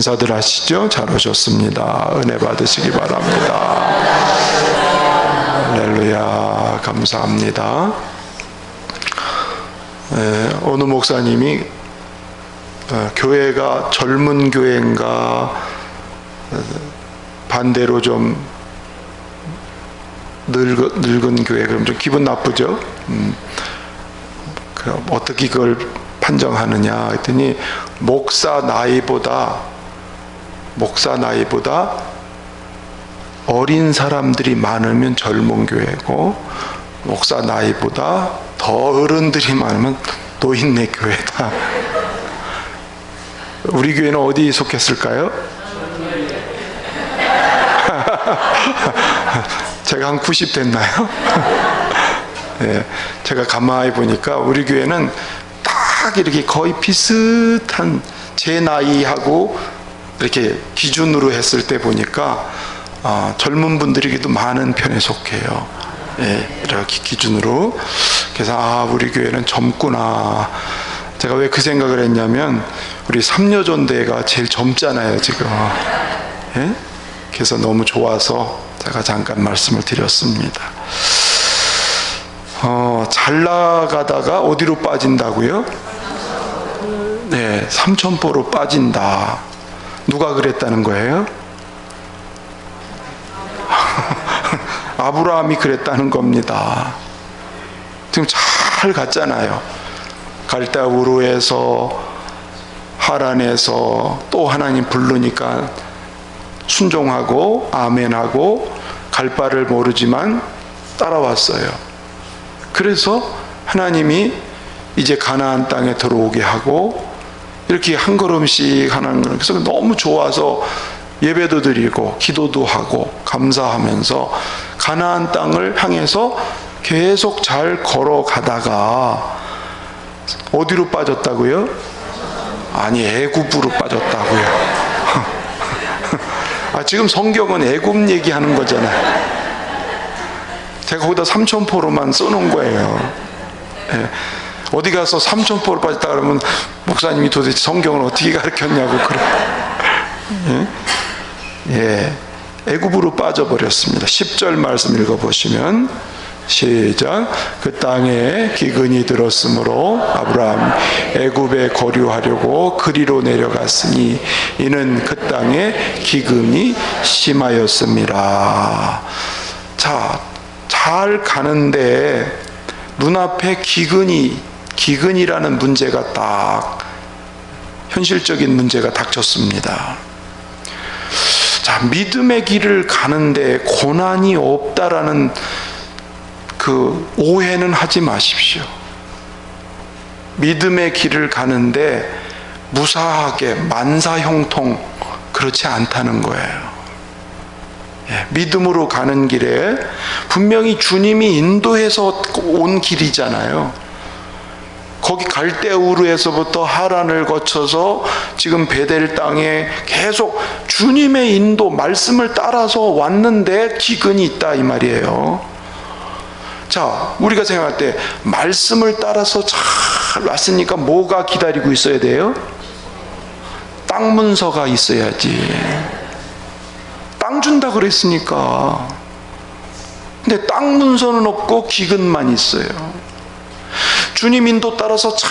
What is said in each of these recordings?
인사들 하시죠? 잘 오셨습니다. 은혜 받으시기 바랍니다. 할렐루야. 감사합니다. 어느 목사님이 교회가 젊은 교회인가 반대로 좀 늙은 교회, 그럼 좀 기분 나쁘죠? 그럼 어떻게 그걸 판정하느냐 했더니 목사 나이보다 어린 사람들이 많으면 젊은 교회고, 목사 나이보다 더 어른들이 많으면 노인네 교회다. 우리 교회는 어디에 속했을까요? 제가 한 90 됐나요? 네, 제가 가만히 보니까 우리 교회는 딱 이렇게 거의 비슷한 제 나이하고 이렇게 기준으로 했을 때 보니까 젊은 분들이 도 많은 편에 속해요. 네, 이렇게 기준으로. 그래서 우리 교회는 젊구나. 제가 왜 그 생각을 했냐면 우리 삼여전대가 제일 젊잖아요 지금. 네? 그래서 너무 좋아서 제가 잠깐 말씀을 드렸습니다. 잘 나가다가 어디로 빠진다고요? 네, 삼천포로 빠진다. 누가 그랬다는 거예요? 아브라함이 그랬다는 겁니다. 지금 잘 갔잖아요. 갈대 우르에서, 하란에서 또 하나님 부르니까 순종하고 아멘하고 갈 바를 모르지만 따라왔어요. 그래서 하나님이 이제 가나안 땅에 들어오게 하고 이렇게 한 걸음씩 하는 거예요. 그래서 너무 좋아서 예배도 드리고 기도도 하고 감사하면서 가나안 땅을 향해서 계속 잘 걸어가다가 어디로 빠졌다고요? 아니, 애굽으로 빠졌다고요. 지금 성경은 애굽 얘기하는 거잖아요. 제가 거기다 삼천포로만 써놓은 거예요. 예. 어디 가서 삼천포로 빠졌다 그러면 목사님이 도대체 성경을 어떻게 가르쳤냐고 그래. 예. 애굽으로 빠져버렸습니다. 10절 말씀 읽어보시면 시작. 그 땅에 기근이 들었으므로 아브라함 애굽에 거류하려고 그리로 내려갔으니 이는 그 땅에 기근이 심하였습니다. 자, 잘 가는데 눈앞에 기근이라는 문제가 딱 현실적인 문제가 닥쳤습니다. 자, 믿음의 길을 가는데 고난이 없다라는 그 오해는 하지 마십시오. 믿음의 길을 가는데 무사하게 만사형통 그렇지 않다는 거예요. 예, 믿음으로 가는 길에 분명히 주님이 인도해서 온 길이잖아요. 거기 갈대우르에서부터 하란을 거쳐서 지금 베델 땅에 계속 주님의 인도 말씀을 따라서 왔는데 기근이 있다 이 말이에요. 자, 우리가 생각할 때 말씀을 따라서 잘 왔으니까 뭐가 기다리고 있어야 돼요? 땅 문서가 있어야지. 땅 준다 그랬으니까. 근데 땅 문서는 없고 기근만 있어요. 주님 인도 따라서 잘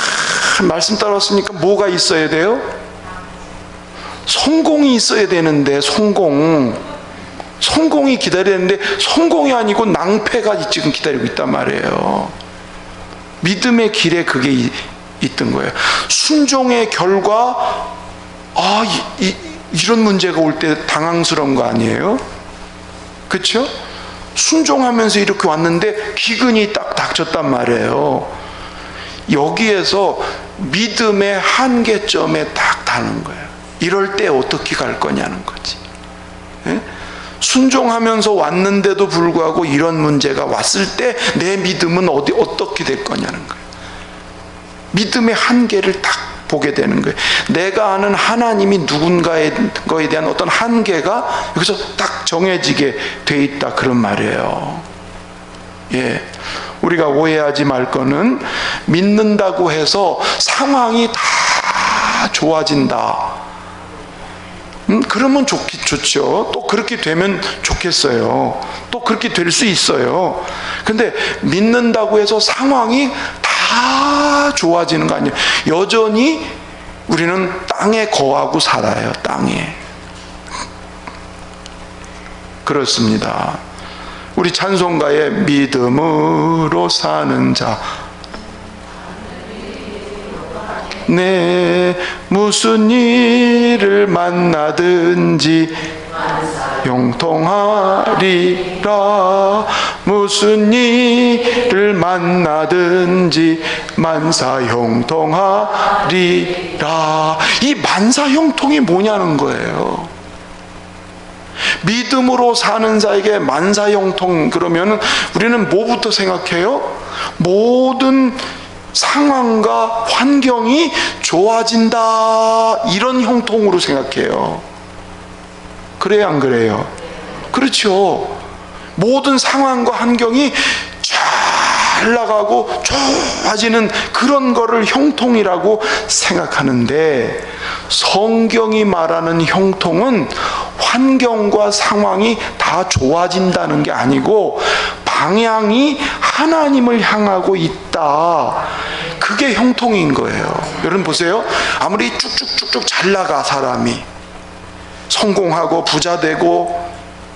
말씀 따라왔으니까 뭐가 있어야 돼요? 성공이 있어야 되는데 성공이 기다려야 되는데 성공이 아니고 낭패가 지금 기다리고 있단 말이에요. 믿음의 길에 그게 있던 거예요. 순종의 결과 이런 문제가 올 때 당황스러운 거 아니에요? 그렇죠? 순종하면서 이렇게 왔는데 기근이 딱 닥쳤단 말이에요. 여기에서 믿음의 한계점에 딱 닿는 거예요. 이럴 때 어떻게 갈 거냐는 거지. 예? 순종하면서 왔는데도 불구하고 이런 문제가 왔을 때 내 믿음은 어떻게 될 거냐는 거예요. 믿음의 한계를 딱 보게 되는 거예요. 내가 아는 하나님이 누군가에 거에 대한 어떤 한계가 여기서 딱 정해지게 돼 있다 그런 말이에요. 예, 우리가 오해하지 말 거는 믿는다고 해서 상황이 다 좋아진다. 그러면 좋죠. 또 그렇게 되면 좋겠어요. 또 그렇게 될 수 있어요. 근데 믿는다고 해서 상황이 다 좋아지는 거 아니에요. 여전히 우리는 땅에 거하고 살아요. 땅에. 그렇습니다. 우리 찬송가에 믿음으로 사는 자, 네, 무슨 일을 만나든지 형통하리라. 무슨 일을 만나든지 만사 형통하리라. 이 만사 형통이 뭐냐는 거예요. 믿음으로 사는 자에게 만사 형통, 그러면 우리는 뭐부터 생각해요? 모든 상황과 환경이 좋아진다, 이런 형통으로 생각해요. 그래요, 안 그래요? 그렇죠. 모든 상황과 환경이 잘 나가고 좋아지는 그런 거를 형통이라고 생각하는데, 성경이 말하는 형통은 환경과 상황이 다 좋아진다는 게 아니고 방향이 하나님을 향하고 있다, 그게 형통인 거예요. 여러분 보세요. 아무리 쭉쭉쭉쭉 잘 나가, 사람이 성공하고 부자 되고,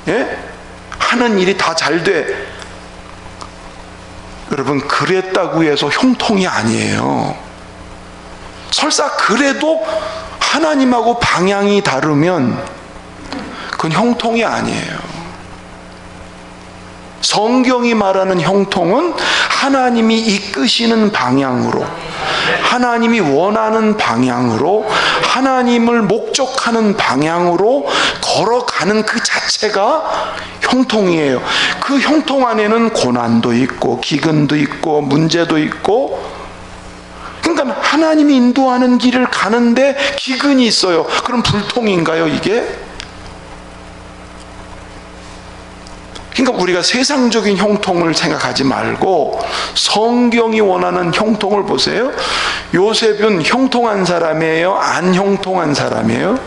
예? 하는 일이 다 잘 돼. 여러분, 그랬다고 해서 형통이 아니에요. 설사 그래도 하나님하고 방향이 다르면 그건 형통이 아니에요. 성경이 말하는 형통은 하나님이 이끄시는 방향으로, 하나님이 원하는 방향으로, 하나님을 목적하는 방향으로 걸어가는 그 자체가 형통이에요. 그 형통 안에는 고난도 있고 기근도 있고 문제도 있고, 그러니까 하나님이 인도하는 길을 가는데 기근이 있어요. 그럼 불통인가요, 이게? 그러니까 우리가 세상적인 형통을 생각하지 말고 성경이 원하는 형통을 보세요. 요셉은 형통한 사람이에요? 안 형통한 사람이에요?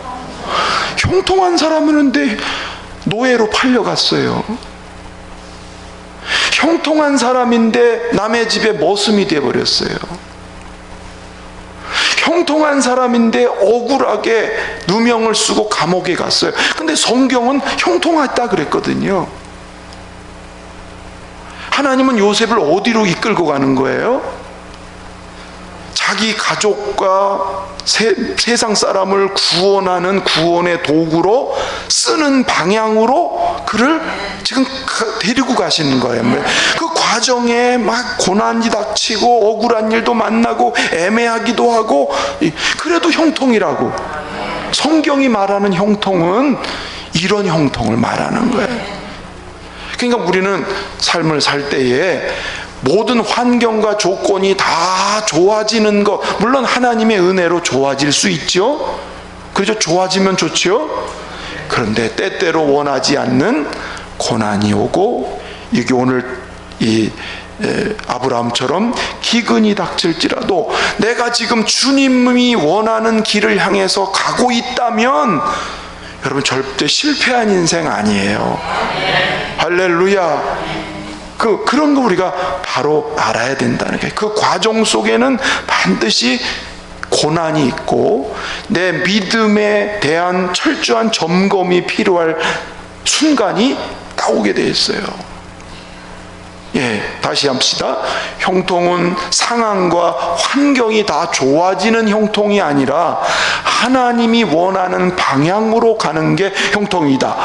형통한 사람이었는데 노예로 팔려갔어요. 형통한 사람인데 남의 집에 머슴이 되어버렸어요. 형통한 사람인데 억울하게 누명을 쓰고 감옥에 갔어요. 근데 성경은 형통했다 그랬거든요. 하나님은 요셉을 어디로 이끌고 가는 거예요? 자기 가족과 세상 사람을 구원하는 구원의 도구로 쓰는 방향으로 그를 지금 데리고 가시는 거예요. 그 과정에 막 고난이 닥치고 억울한 일도 만나고 애매하기도 하고, 그래도 형통이라고. 성경이 말하는 형통은 이런 형통을 말하는 거예요. 그러니까 우리는 삶을 살 때에 모든 환경과 조건이 다 좋아지는 것, 물론 하나님의 은혜로 좋아질 수 있죠. 그렇죠. 좋아지면 좋죠. 그런데 때때로 원하지 않는 고난이 오고, 여기 오늘 이 아브라함처럼 기근이 닥칠지라도 내가 지금 주님이 원하는 길을 향해서 가고 있다면, 여러분 절대 실패한 인생 아니에요. 할렐루야. 그런 거 우리가 바로 알아야 된다는 게, 그 과정 속에는 반드시 고난이 있고 내 믿음에 대한 철저한 점검이 필요할 순간이 나오게 돼 있어요. 예, 다시 합시다. 형통은 상황과 환경이 다 좋아지는 형통이 아니라 하나님이 원하는 방향으로 가는 게 형통이다.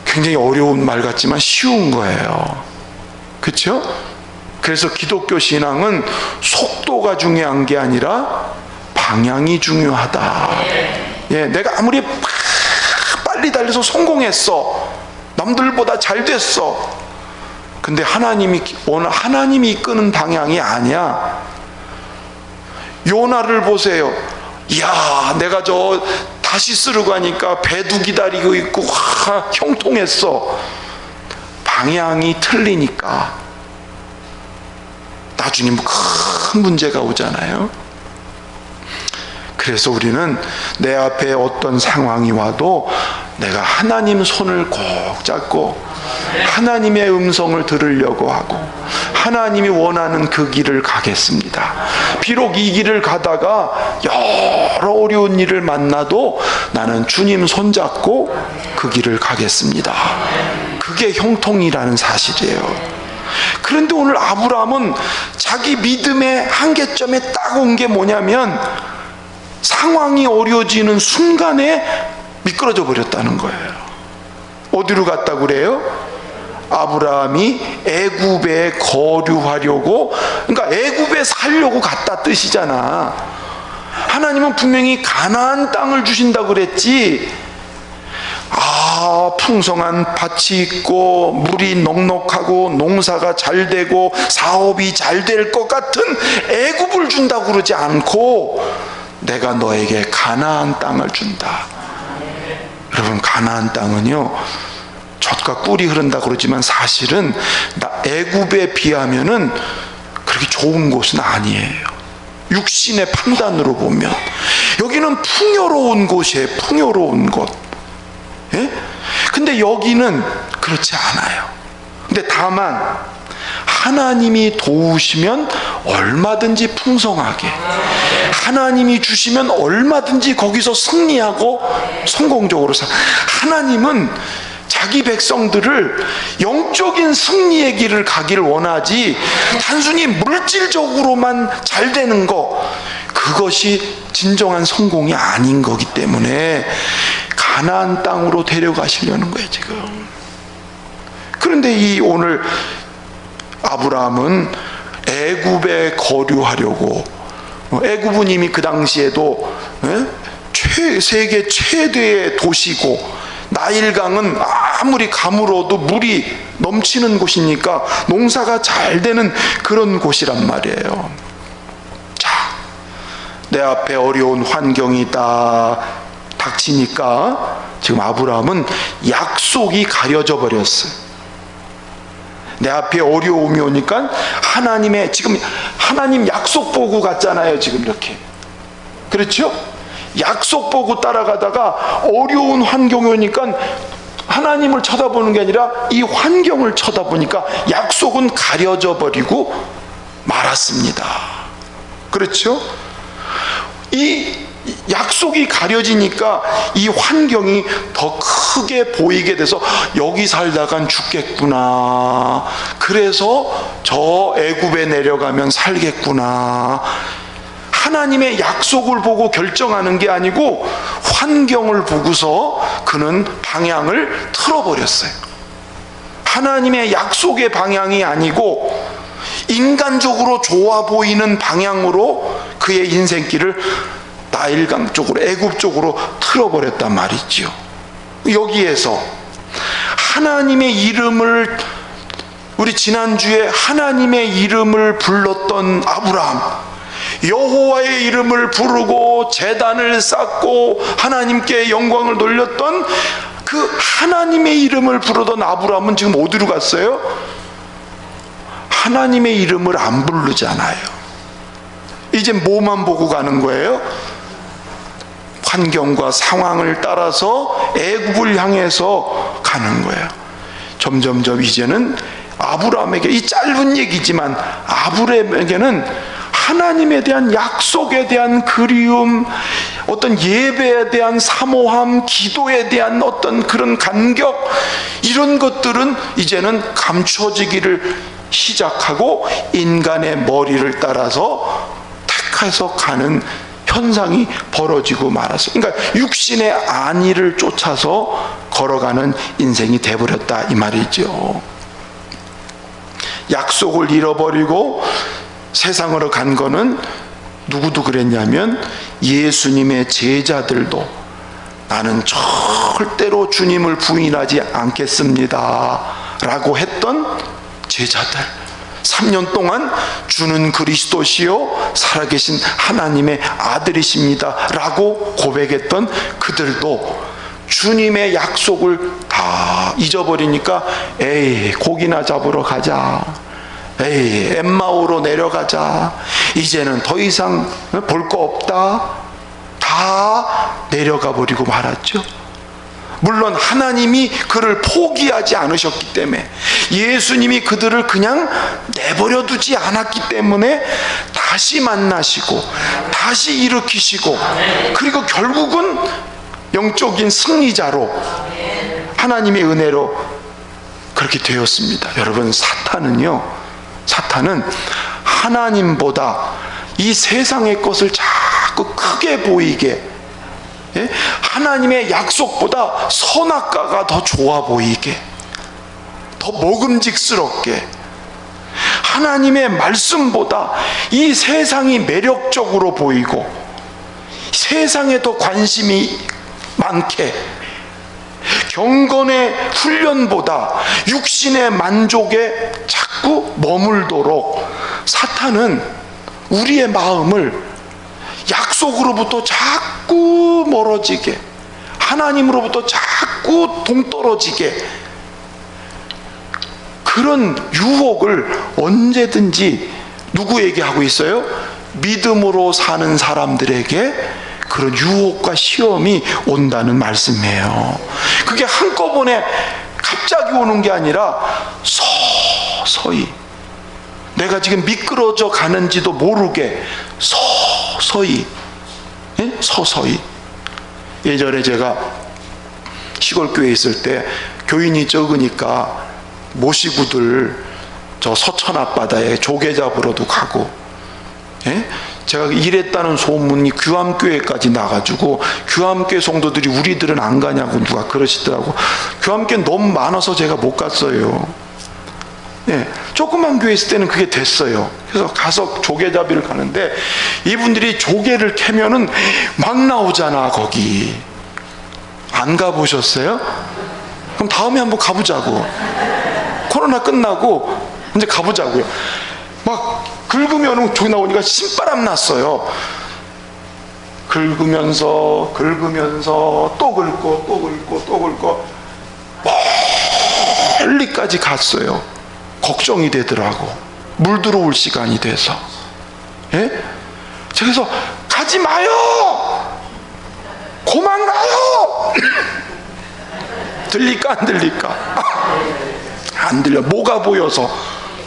굉장히 어려운 말 같지만 쉬운 거예요. 그렇죠? 그래서 기독교 신앙은 속도가 중요한 게 아니라 방향이 중요하다. 예, 내가 아무리 빨리 달려서 성공했어, 남들보다 잘 됐어, 근데 하나님이 이끄는 방향이 아니야. 요나를 보세요. 이야, 내가 저 다시 쓰러 가니까 배도 기다리고 있고 형통했어. 방향이 틀리니까 나중에 큰 문제가 오잖아요. 그래서 우리는 내 앞에 어떤 상황이 와도 내가 하나님 손을 꼭 잡고 하나님의 음성을 들으려고 하고 하나님이 원하는 그 길을 가겠습니다. 비록 이 길을 가다가 여러 어려운 일을 만나도 나는 주님 손잡고 그 길을 가겠습니다. 그게 형통이라는 사실이에요. 그런데 오늘 아브라함은 자기 믿음의 한계점에 딱 온 게 뭐냐면 상황이 어려워지는 순간에 미끄러져 버렸다는 거예요. 어디로 갔다 그래요? 아브라함이 애굽에 거류하려고, 그러니까 애굽에 살려고 갔다 뜻이잖아. 하나님은 분명히 가나안 땅을 주신다고 그랬지. 풍성한 밭이 있고 물이 넉넉하고 농사가 잘 되고 사업이 잘 될 것 같은 애굽을 준다고 그러지 않고 내가 너에게 가나안 땅을 준다. 여러분, 가나안 땅은요 젖과 꿀이 흐른다고 그러지만 사실은 애굽에 비하면은 그렇게 좋은 곳은 아니에요. 육신의 판단으로 보면 여기는 풍요로운 곳이에요. 풍요로운 곳. 예? 근데 여기는 그렇지 않아요. 근데 다만 하나님이 도우시면 얼마든지 풍성하게, 하나님이 주시면 얼마든지 거기서 승리하고 성공적으로 하나님은 자기 백성들을 영적인 승리의 길을 가기를 원하지 단순히 물질적으로만 잘 되는 거, 그것이 진정한 성공이 아닌 거기 때문에 가나안 땅으로 데려가시려는 거예요 지금. 그런데 이 오늘 아브라함은 애굽에 거류하려고, 애굽은 이미 그 당시에도 세계 최대의 도시고 나일강은 아무리 가물어도 물이 넘치는 곳이니까 농사가 잘 되는 그런 곳이란 말이에요. 자, 내 앞에 어려운 환경이 딱 닥치니까 지금 아브라함은 약속이 가려져 버렸어요. 내 앞에 어려움이 오니까 하나님의, 지금 하나님 약속 보고 갔잖아요 지금 이렇게. 그렇죠? 약속 보고 따라가다가 어려운 환경이 오니까 하나님을 쳐다보는 게 아니라 이 환경을 쳐다보니까 약속은 가려져 버리고 말았습니다. 그렇죠? 이 약속이 가려지니까 이 환경이 더 크게 보이게 돼서 여기 살다간 죽겠구나, 그래서 저 애굽에 내려가면 살겠구나, 하나님의 약속을 보고 결정하는 게 아니고 환경을 보고서 그는 방향을 틀어버렸어요. 하나님의 약속의 방향이 아니고 인간적으로 좋아 보이는 방향으로 그의 인생길을 나일강 쪽으로, 애굽 쪽으로 틀어버렸단 말이죠. 여기에서 하나님의 이름을, 우리 지난주에 하나님의 이름을 불렀던 아브라함, 여호와의 이름을 부르고 제단을 쌓고 하나님께 영광을 돌렸던 그 하나님의 이름을 부르던 아브라함은 지금 어디로 갔어요? 하나님의 이름을 안 부르잖아요. 이제 뭐만 보고 가는 거예요? 환경과 상황을 따라서 애굽을 향해서 가는 거예요. 점점점 이제는 아브라함에게, 이 짧은 얘기지만 아브라함에게는 하나님에 대한 약속에 대한 그리움, 어떤 예배에 대한 사모함, 기도에 대한 어떤 그런 간격, 이런 것들은 이제는 감춰지기를 시작하고 인간의 머리를 따라서 택해서 가는 현상이 벌어지고 말았어요. 그러니까 육신의 안위를 쫓아서 걸어가는 인생이 돼버렸다 이 말이죠. 약속을 잃어버리고 세상으로 간 거는 누구도 그랬냐면 예수님의 제자들도 나는 절대로 주님을 부인하지 않겠습니다 라고 했던 제자들, 3년 동안 주는 그리스도시요 살아계신 하나님의 아들이십니다 라고 고백했던 그들도 주님의 약속을 다 잊어버리니까 에이, 고기나 잡으러 가자, 에이, 엠마오로 내려가자, 이제는 더 이상 볼 거 없다, 다 내려가 버리고 말았죠. 물론 하나님이 그를 포기하지 않으셨기 때문에, 예수님이 그들을 그냥 내버려 두지 않았기 때문에 다시 만나시고 다시 일으키시고, 그리고 결국은 영적인 승리자로 하나님의 은혜로 그렇게 되었습니다. 여러분, 사탄은 하나님보다 이 세상의 것을 자꾸 크게 보이게, 하나님의 약속보다 선악과가 더 좋아 보이게, 더 먹음직스럽게, 하나님의 말씀보다 이 세상이 매력적으로 보이고 세상에 더 관심이 많게, 경건의 훈련보다 육신의 만족에 자꾸 머물도록 사탄은 우리의 마음을 약속으로부터 자꾸 멀어지게, 하나님으로부터 자꾸 동떨어지게, 그런 유혹을 언제든지 누구에게 하고 있어요? 믿음으로 사는 사람들에게 그런 유혹과 시험이 온다는 말씀이에요. 그게 한꺼번에 갑자기 오는 게 아니라 서서히, 내가 지금 미끄러져 가는지도 모르게 서서히. 예전에 제가 시골교회에 있을 때 교인이 적으니까 모시구들 저 서천 앞바다에 조개 잡으러도 가고, 제가 일했다는 소문이 규암교회까지 나가지고 규암교회 성도들이 우리들은 안 가냐고 누가 그러시더라고. 규암교회 너무 많아서 제가 못 갔어요. 조그만 교회 있을 때는 그게 됐어요. 그래서 가서 조개잡이를 가는데, 이분들이 조개를 캐면은 막 나오잖아. 거기 안 가보셨어요? 그럼 다음에 한번 가보자고. 코로나 끝나고 이제 가보자고요. 막 긁으면 조개 나오니까 신바람 났어요. 긁으면서 또 긁고 멀리까지 갔어요. 걱정이 되더라고. 물 들어올 시간이 돼서. 그래서 가지 마요, 고만 가요. 들릴까 안 들릴까? 안 들려. 뭐가 보여서?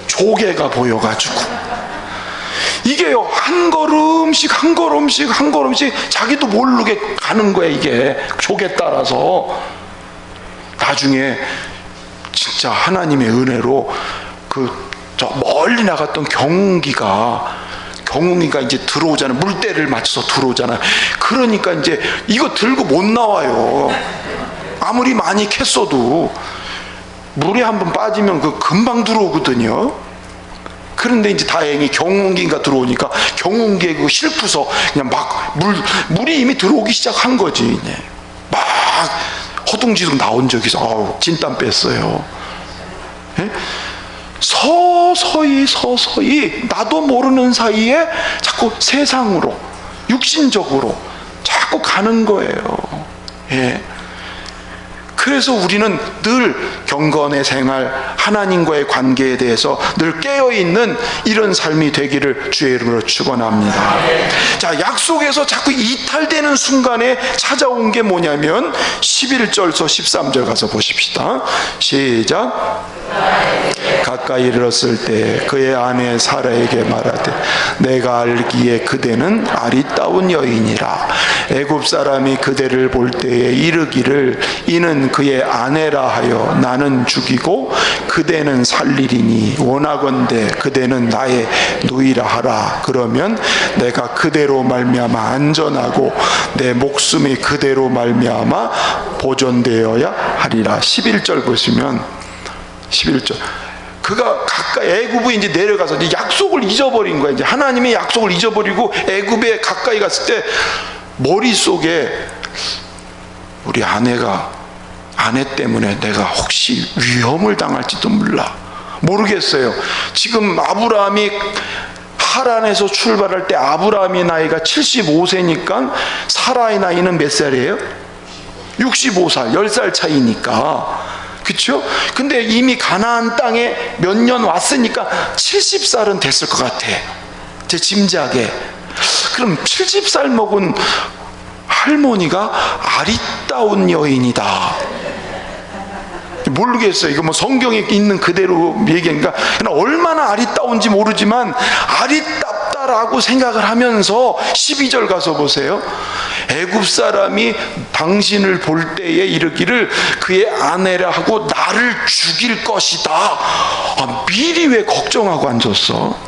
조개가 보여가지고. 이게요, 한 걸음씩 자기도 모르게 가는 거야. 이게 조개 따라서. 나중에 진짜 하나님의 은혜로 저 멀리 나갔던 경운기가 이제 들어오잖아요. 물때를 맞춰서 들어오잖아요. 그러니까 이제 이거 들고 못 나와요. 아무리 많이 캤어도 물에 한번 빠지면 금방 들어오거든요. 그런데 이제 다행히 경운기가 들어오니까 경운기에 싣고서 그냥 막 물이 이미 들어오기 시작한 거지. 막 허둥지둥 나온 적이 있어. 진땀 뺐어요. 서서히 나도 모르는 사이에 자꾸 세상으로, 육신적으로 자꾸 가는 거예요. 그래서 우리는 늘 경건의 생활, 하나님과의 관계에 대해서 늘 깨어있는 이런 삶이 되기를 주의 이름으로 축원합니다. 자, 약속에서 자꾸 이탈되는 순간에 찾아온 게 뭐냐면 11절서 13절 가서 보십시다. 시작. 가까이 이르렀을 때 그의 아내 사라에게 말하되, 내가 알기에 그대는 아리따운 여인이라. 애굽 사람이 그대를 볼 때에 이르기를 이는 그의 아내라 하여 나는 죽이고 그대는 살리리니 원하건대 그대는 나의 누이라 하라. 그러면 내가 그대로 말미암아 안전하고 내 목숨이 그대로 말미암아 보존되어야 하리라. 11절 보시면 11절, 그가 가까이, 애굽에 이제 내려가서 이제 약속을 잊어버린 거야. 이제 하나님의 약속을 잊어버리고 애굽에 가까이 갔을 때 머릿속에 우리 아내 때문에 내가 혹시 위험을 당할지도 모르겠어요. 지금 아브라함이 하란에서 출발할 때 아브라함의 나이가 75세니까 사라의 나이는 몇 살이에요? 65살, 10살 차이니까. 그렇죠? 근데 이미 가나안 땅에 몇 년 왔으니까 70살은 됐을 것 같아, 제 짐작에. 그럼 70살 먹은 할머니가 아리따운 여인이다. 모르겠어요. 이거 뭐 성경에 있는 그대로 얘기하니까 얼마나 아리따운지 모르지만 아리따다라고 생각을 하면서 12절 가서 보세요. 애굽 사람이 당신을 볼 때에 이르기를 그의 아내라 하고 나를 죽일 것이다. 미리 왜 걱정하고 앉았어?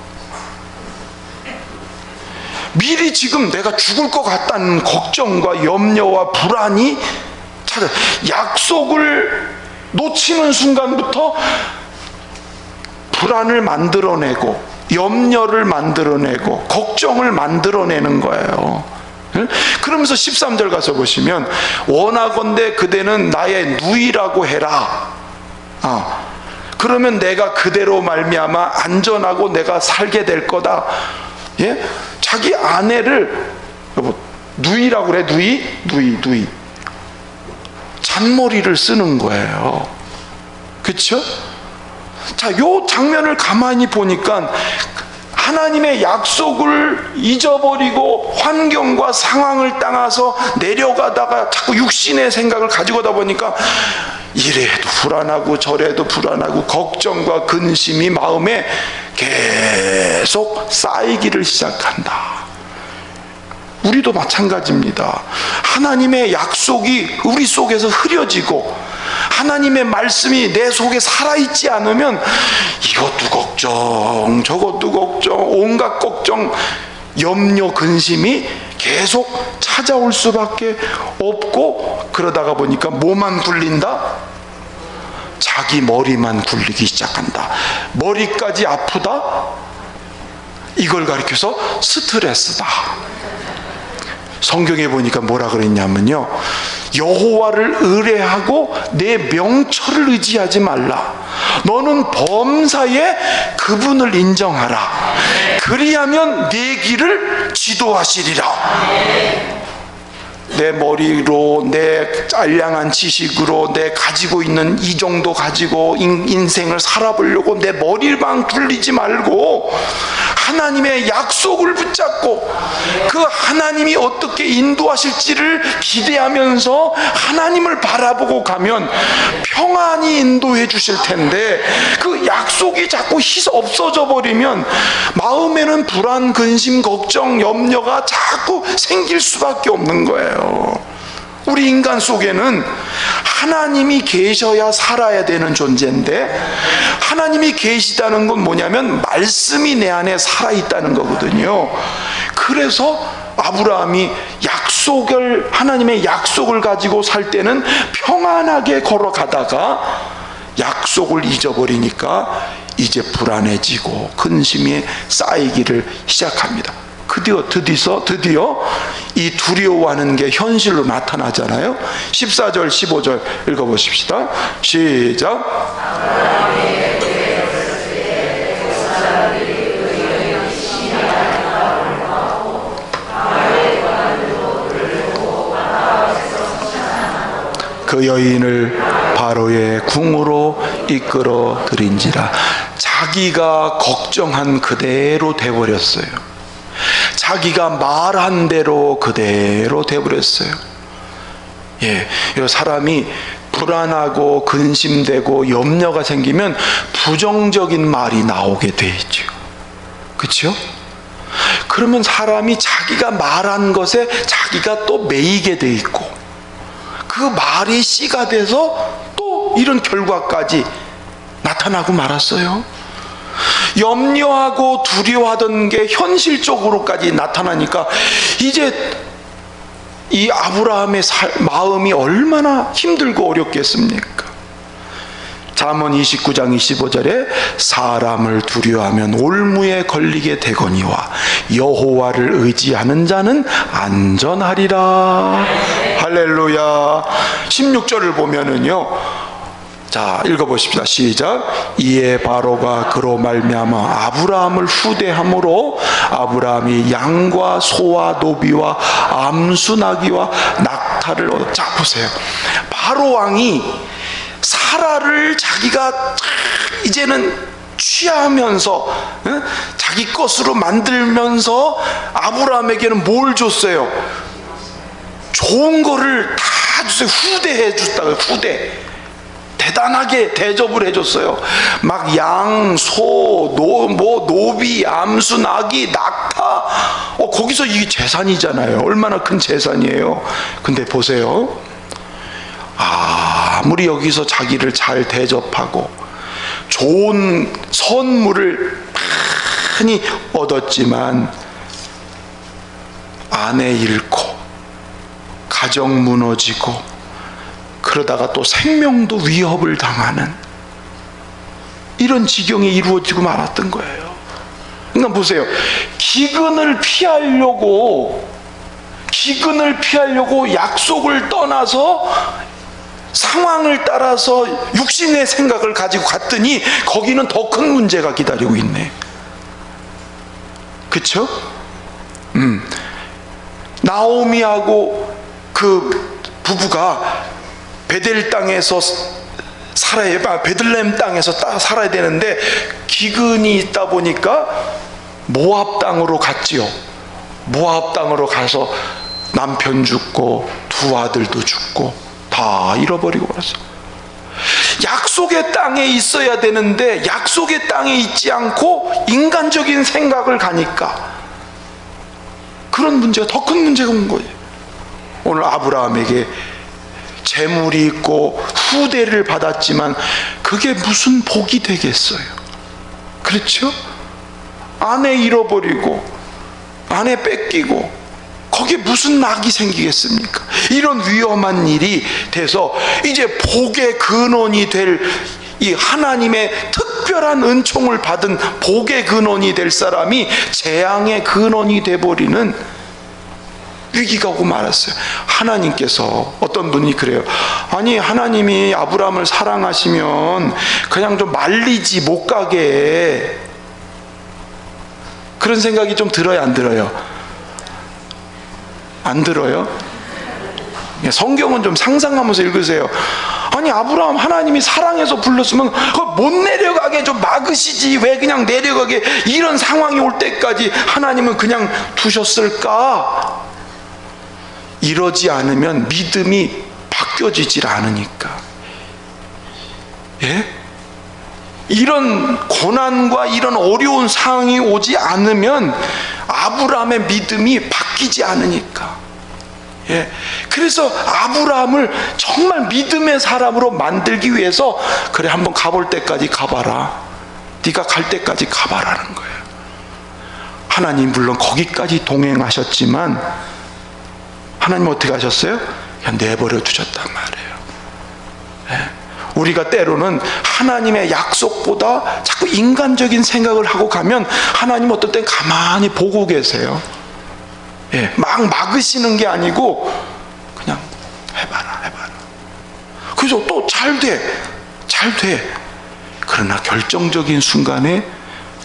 미리 지금 내가 죽을 것 같다는 걱정과 염려와 불안이 찾아. 약속을 놓치는 순간부터 불안을 만들어내고 염려를 만들어내고 걱정을 만들어내는 거예요. 그러면서 13절 가서 보시면 원하건대 그대는 나의 누이라고 해라. 그러면 내가 그대로 말미암아 안전하고 내가 살게 될 거다. 예? 자기 아내를 누이라고 그래. 누이 잔머리를 쓰는 거예요. 그렇죠? 자, 요 장면을 가만히 보니까 하나님의 약속을 잊어버리고 환경과 상황을 따라서 내려가다가 자꾸 육신의 생각을 가지고 다 보니까 이래도 불안하고 저래도 불안하고 걱정과 근심이 마음에 계속 쌓이기를 시작한다. 우리도 마찬가지입니다. 하나님의 약속이 우리 속에서 흐려지고 하나님의 말씀이 내 속에 살아있지 않으면 이것도 걱정 저것도 걱정 온갖 걱정 염려 근심이 계속 찾아올 수밖에 없고, 그러다가 보니까 뭐만 굴린다? 자기 머리만 굴리기 시작한다. 머리까지 아프다? 이걸 가리켜서 스트레스다. 성경에 보니까 뭐라 그랬냐면요, 여호와를 의뢰하고 내 명철을 의지하지 말라. 너는 범사에 그분을 인정하라. 그리하면 내 길을 지도하시리라. 내 머리로, 내 알량한 지식으로, 내 가지고 있는 이 정도 가지고 인생을 살아보려고 내 머리만 굴리지 말고 하나님의 약속을 붙잡고 그 하나님이 어떻게 인도하실지를 기대하면서 하나님을 바라보고 가면 평안히 인도해 주실 텐데, 그 약속이 자꾸 없어져 버리면 마음에는 불안, 근심, 걱정, 염려가 자꾸 생길 수밖에 없는 거예요. 우리 인간 속에는 하나님이 계셔야 살아야 되는 존재인데, 하나님이 계시다는 건 뭐냐면 말씀이 내 안에 살아있다는 거거든요. 그래서 아브라함이 하나님의 약속을 가지고 살 때는 평안하게 걸어가다가 약속을 잊어버리니까 이제 불안해지고 근심이 쌓이기를 시작합니다. 드디어 이 두려워하는 게 현실로 나타나잖아요. 14절 15절 읽어보십시다. 시작. 그 여인을 바로의 궁으로 이끌어 들인지라. 자기가 걱정한 그대로 돼버렸어요. 자기가 말한 대로 그대로 돼버렸어요. 사람이 불안하고 근심되고 염려가 생기면 부정적인 말이 나오게 되죠. 그렇죠? 그러면 사람이 자기가 말한 것에 자기가 또 매이게 돼 있고, 그 말이 씨가 돼서 또 이런 결과까지 나타나고 말았어요. 염려하고 두려워하던 게 현실적으로까지 나타나니까 이제 이 아브라함의 마음이 얼마나 힘들고 어렵겠습니까? 잠언 29장 25절에 사람을 두려워하면 올무에 걸리게 되거니와 여호와를 의지하는 자는 안전하리라. 할렐루야. 16절을 보면은요, 자, 읽어보십시다. 시작. 이에 바로가 그로 말미암아 아브라함을 후대함으로 아브라함이 양과 소와 노비와 암수나귀와 낙타를 얻어. 자, 보세요. 바로 왕이 사라를 자기가 이제는 취하면서 자기 것으로 만들면서 아브라함에게는 뭘 줬어요? 좋은 거를 다 주세요. 후대해 줬다고요. 후대. 대단하게 대접을 해줬어요. 막 양, 소, 노비, 암수, 나귀, 낙타. 거기서 이게 재산이잖아요. 얼마나 큰 재산이에요. 근데 보세요. 아무리 여기서 자기를 잘 대접하고 좋은 선물을 많이 얻었지만 아내 잃고 가정 무너지고 그러다가 또 생명도 위협을 당하는 이런 지경이 이루어지고 말았던 거예요. 그러니까 보세요. 기근을 피하려고 약속을 떠나서 상황을 따라서 육신의 생각을 가지고 갔더니 거기는 더 큰 문제가 기다리고 있네. 그쵸? 나오미하고 그 부부가 베델 땅에서 베들레헴 땅에서 살아야 되는데 기근이 있다 보니까 모압 땅으로 갔지요. 모압 땅으로 가서 남편 죽고 두 아들도 죽고 다 잃어버리고 말았어. 약속의 땅에 있어야 되는데 약속의 땅에 있지 않고 인간적인 생각을 가니까 그런 문제가 더 큰 문제가 온 거예요. 오늘 아브라함에게 재물이 있고 후대를 받았지만 그게 무슨 복이 되겠어요? 그렇죠? 아내 잃어버리고 아내 뺏기고 거기에 무슨 낙이 생기겠습니까? 이런 위험한 일이 돼서 이제 복의 근원이 될 이 하나님의 특별한 은총을 받은 복의 근원이 될 사람이 재앙의 근원이 돼버리는 위기가 오고 말았어요. 하나님께서 어떤 분이 그래요. 아니 하나님이 아브라함을 사랑하시면 그냥 좀 말리지 못 가게 그런 생각이 좀 들어요, 안 들어요? 안 들어요? 성경은 좀 상상하면서 읽으세요. 아니 아브라함 하나님이 사랑해서 불렀으면 그걸 못 내려가게 좀 막으시지 왜 그냥 내려가게 이런 상황이 올 때까지 하나님은 그냥 두셨을까? 이러지 않으면 믿음이 바뀌어지질 않으니까. 예? 이런 고난과 이런 어려운 상황이 오지 않으면 아브라함의 믿음이 바뀌지 않으니까. 예. 그래서 아브라함을 정말 믿음의 사람으로 만들기 위해서 그래 한번 가볼 때까지 가봐라. 네가 갈 때까지 가봐라는 거예요. 하나님 물론 거기까지 동행하셨지만 하나님 어떻게 하셨어요? 그냥 내버려 두셨단 말이에요. 예. 우리가 때로는 하나님의 약속보다 자꾸 인간적인 생각을 하고 가면 하나님 어떨 땐 가만히 보고 계세요. 예, 막 막으시는 게 아니고 그냥 해봐라. 그래서 또 잘 돼. 그러나 결정적인 순간에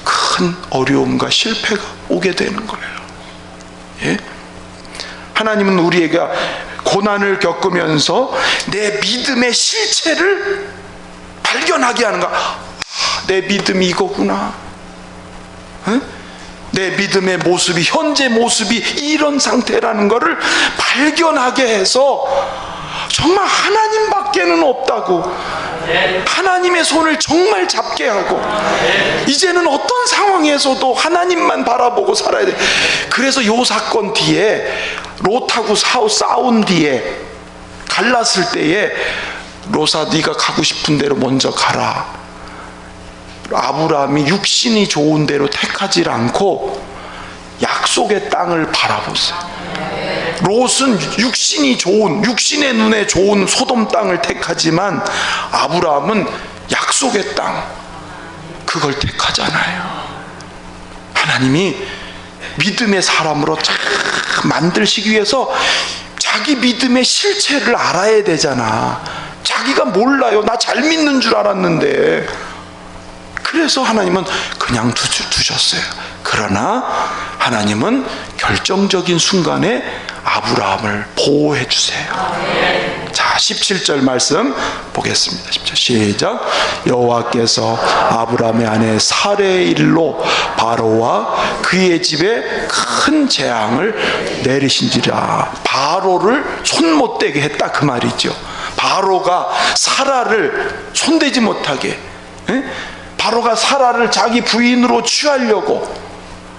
큰 어려움과 실패가 오게 되는 거예요. 예? 하나님은 우리에게 고난을 겪으면서 내 믿음의 실체를 발견하게 하는 거야. 내 믿음이 이거구나. 응? 내 믿음의 모습이 현재 모습이 이런 상태라는 것을 발견하게 해서 정말 하나님밖에는 없다고 하나님의 손을 정말 잡게 하고 이제는 어떤 상황에서도 하나님만 바라보고 살아야 돼. 그래서 이 사건 뒤에 롯하고 싸운 뒤에 갈랐을 때에 롯아 네가 가고 싶은 대로 먼저 가라. 아브라함이 육신이 좋은 대로 택하지 않고 약속의 땅을 바라보세요. 롯은 육신의 눈에 좋은 소돔 땅을 택하지만 아브라함은 약속의 땅 그걸 택하잖아요. 하나님이 믿음의 사람으로 잘 만들시기 위해서 자기 믿음의 실체를 알아야 되잖아. 자기가 몰라요. 나 잘 믿는 줄 알았는데. 그래서 하나님은 그냥 두셨어요. 그러나 하나님은 결정적인 순간에 아브라함을 보호해 주세요. 자, 17절 말씀 보겠습니다. 10절 시작. 여호와께서 아브라함의 아내 사레의 일로 바로와 그의 집에 큰 재앙을 내리신지라. 바로를 손 못 대게 했다 그 말이죠. 바로가 사라를 손대지 못하게, 바로가 사라를 자기 부인으로 취하려고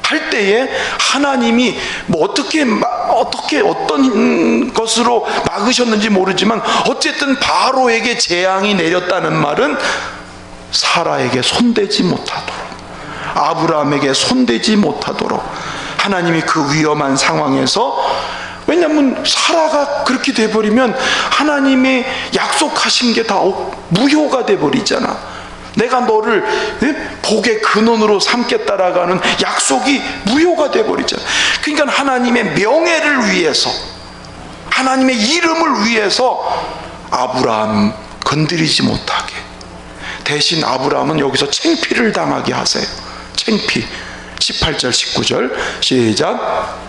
할 때에 하나님이 어떤 것으로 막으셨는지 모르지만 어쨌든 바로에게 재앙이 내렸다는 말은 사라에게 손대지 못하도록, 아브라함에게 손대지 못하도록 하나님이 그 위험한 상황에서, 왜냐하면 사라가 그렇게 돼버리면 하나님의 약속하신 게 다 무효가 돼버리잖아. 내가 너를 복의 근원으로 삼겠다라고 하는 약속이 무효가 돼버리잖아. 그러니까 하나님의 명예를 위해서, 하나님의 이름을 위해서 아브라함 건드리지 못하게, 대신 아브라함은 여기서 창피를 당하게 하세요. 창피. 18절 19절 시작.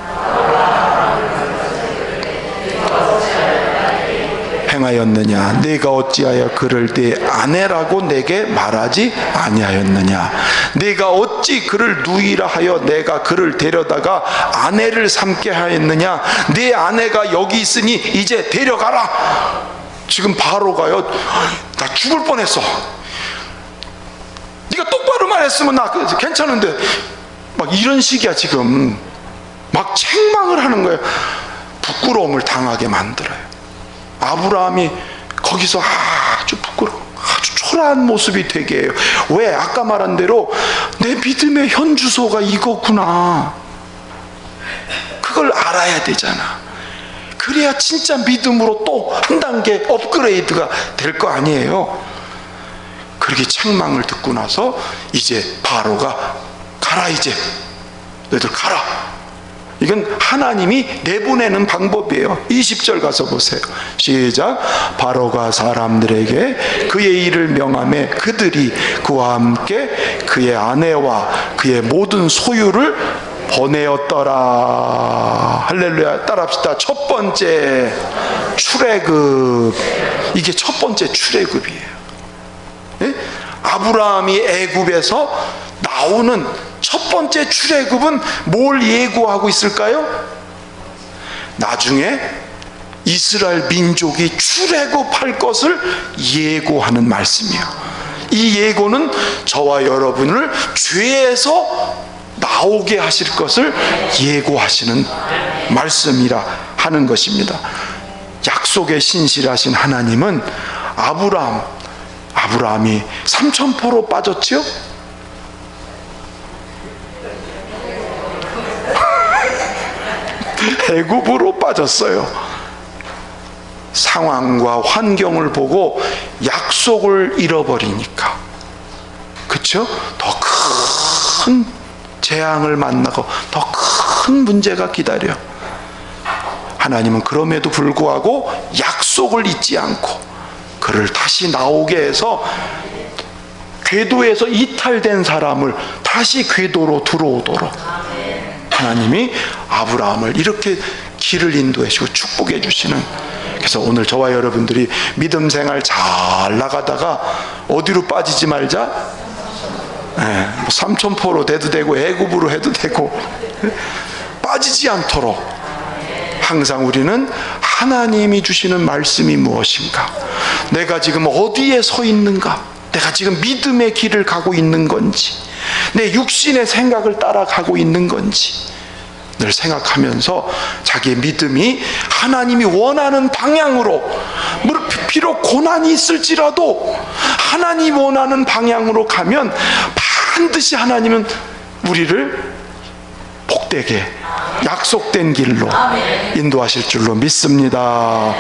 행하였느냐? 내가 어찌하여 그를 네 아내라고 내게 말하지 아니하였느냐? 내가 어찌 그를 누이라 하여 내가 그를 데려다가 아내를 삼게 하였느냐? 네 아내가 여기 있으니 이제 데려가라. 지금 바로가요, 나 죽을 뻔했어. 네가 똑바로 말했으면 나 괜찮은데, 막 이런 식이야. 지금 막 책망을 하는 거예요. 부끄러움을 당하게 만들어요. 아브라함이 거기서 아주 부끄러워, 아주 초라한 모습이 되게 해요. 왜? 아까 말한 대로 내 믿음의 현주소가 이거구나, 그걸 알아야 되잖아. 그래야 진짜 믿음으로 또 한 단계 업그레이드가 될 거 아니에요. 그렇게 책망을 듣고 나서 이제 바로가 가라, 이제 너희들 가라. 이건 하나님이 내보내는 방법이에요. 20절 가서 보세요. 시작. 바로가 사람들에게 그의 일을 명하매 그들이 그와 함께 그의 아내와 그의 모든 소유를 보내었더라. 할렐루야. 따라합시다. 첫 번째 출애굽. 이게 첫 번째 출애굽이에요. 아브라함이 애굽에서 나오는 첫 번째 출애굽은 뭘 예고하고 있을까요? 나중에 이스라엘 민족이 출애굽할 것을 예고하는 말씀이에요. 이 예고는 저와 여러분을 죄에서 나오게 하실 것을 예고하시는 말씀이라 하는 것입니다. 약속에 신실하신 하나님은 아브라함이 삼천포로 빠졌죠? 애굽으로 빠졌어요. 상황과 환경을 보고 약속을 잃어버리니까, 그렇죠? 더 큰 재앙을 만나고 더 큰 문제가 기다려. 하나님은 그럼에도 불구하고 약속을 잊지 않고 그를 다시 나오게 해서 궤도에서 이탈된 사람을 다시 궤도로 들어오도록 하나님이 아브라함을 이렇게 길을 인도해 주시고 축복해 주시는. 그래서 오늘 저와 여러분들이 믿음 생활 잘 나가다가 어디로 빠지지 말자. 뭐 삼천포로 돼도 되고 애굽으로 해도 되고 빠지지 않도록 항상 우리는 하나님이 주시는 말씀이 무엇인가, 내가 지금 어디에 서 있는가, 내가 지금 믿음의 길을 가고 있는 건지, 내 육신의 생각을 따라가고 있는 건지 늘 생각하면서 자기의 믿음이 하나님이 원하는 방향으로, 비록 고난이 있을지라도 하나님 원하는 방향으로 가면 반드시 하나님은 우리를 복되게 약속된 길로 인도하실 줄로 믿습니다.